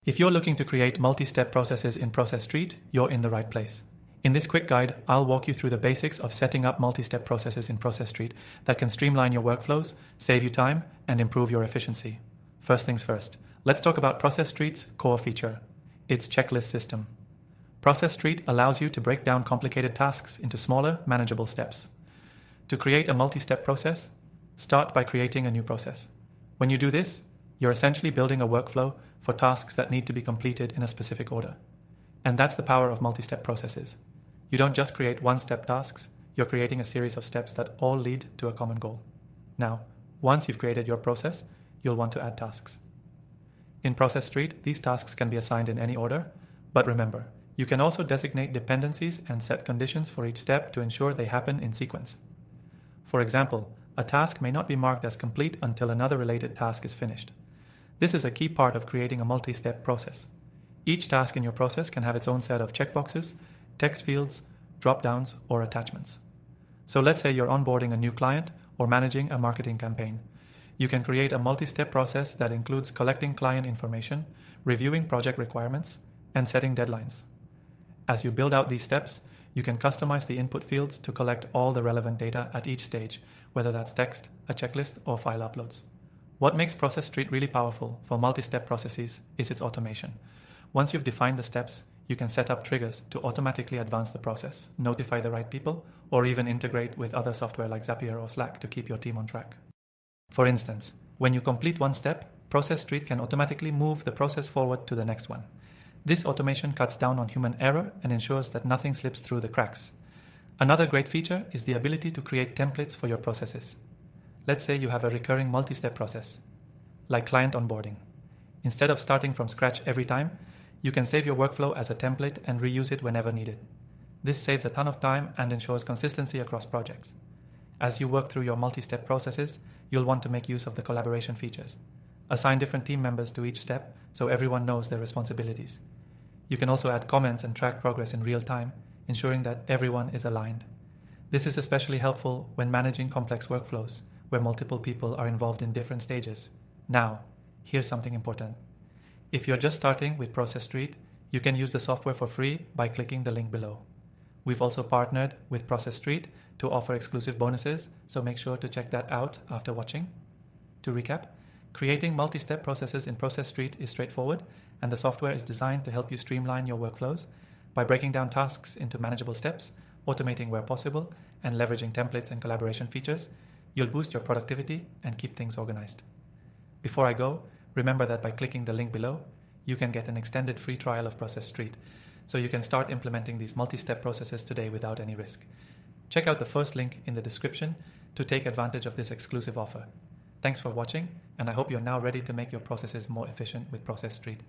If you're looking to create multi-step processes in Process.st, you're in the right place. In this quick guide, I'll walk you through the basics of setting up multi-step processes in Process.st that can streamline your workflows, save you time, and improve your efficiency. First things first, let's talk about Process.st's core feature, its checklist system. Process.st allows you to break down complicated tasks into smaller, manageable steps. To create a multi-step process, start by creating a new process. When you do this, you're essentially building a workflow for tasks that need to be completed in a specific order. And that's the power of multi-step processes. You don't just create one-step tasks, you're creating a series of steps that all lead to a common goal. Now, once you've created your process, you'll want to add tasks. In Process.st, these tasks can be assigned in any order, but remember, you can also designate dependencies and set conditions for each step to ensure they happen in sequence. For example, a task may not be marked as complete until another related task is finished. This is a key part of creating a multi-step process. Each task in your process can have its own set of checkboxes, text fields, drop-downs, or attachments. So let's say you're onboarding a new client or managing a marketing campaign. You can create a multi-step process that includes collecting client information, reviewing project requirements, and setting deadlines. As you build out these steps, you can customize the input fields to collect all the relevant data at each stage, whether that's text, a checklist, or file uploads. What makes Process.st really powerful for multi-step processes is its automation. Once you've defined the steps, you can set up triggers to automatically advance the process, notify the right people, or even integrate with other software like Zapier or Slack to keep your team on track. For instance, when you complete one step, Process.st can automatically move the process forward to the next one. This automation cuts down on human error and ensures that nothing slips through the cracks. Another great feature is the ability to create templates for your processes. Let's say you have a recurring multi-step process, like client onboarding. Instead of starting from scratch every time, you can save your workflow as a template and reuse it whenever needed. This saves a ton of time and ensures consistency across projects. As you work through your multi-step processes, you'll want to make use of the collaboration features. Assign different team members to each step so everyone knows their responsibilities. You can also add comments and track progress in real time, ensuring that everyone is aligned. This is especially helpful when managing complex workflows, where multiple people are involved in different stages. Now, here's something important. If you're just starting with Process.st, you can use the software for free by clicking the link below. We've also partnered with Process.st to offer exclusive bonuses, so make sure to check that out after watching. To recap, creating multi-step processes in Process.st is straightforward, and the software is designed to help you streamline your workflows by breaking down tasks into manageable steps, automating where possible, and leveraging templates and collaboration features. You'll boost your productivity and keep things organized. Before I go, remember that by clicking the link below, you can get an extended free trial of Process.st, so you can start implementing these multi-step processes today without any risk. Check out the first link in the description to take advantage of this exclusive offer. Thanks for watching, and I hope you're now ready to make your processes more efficient with Process.st.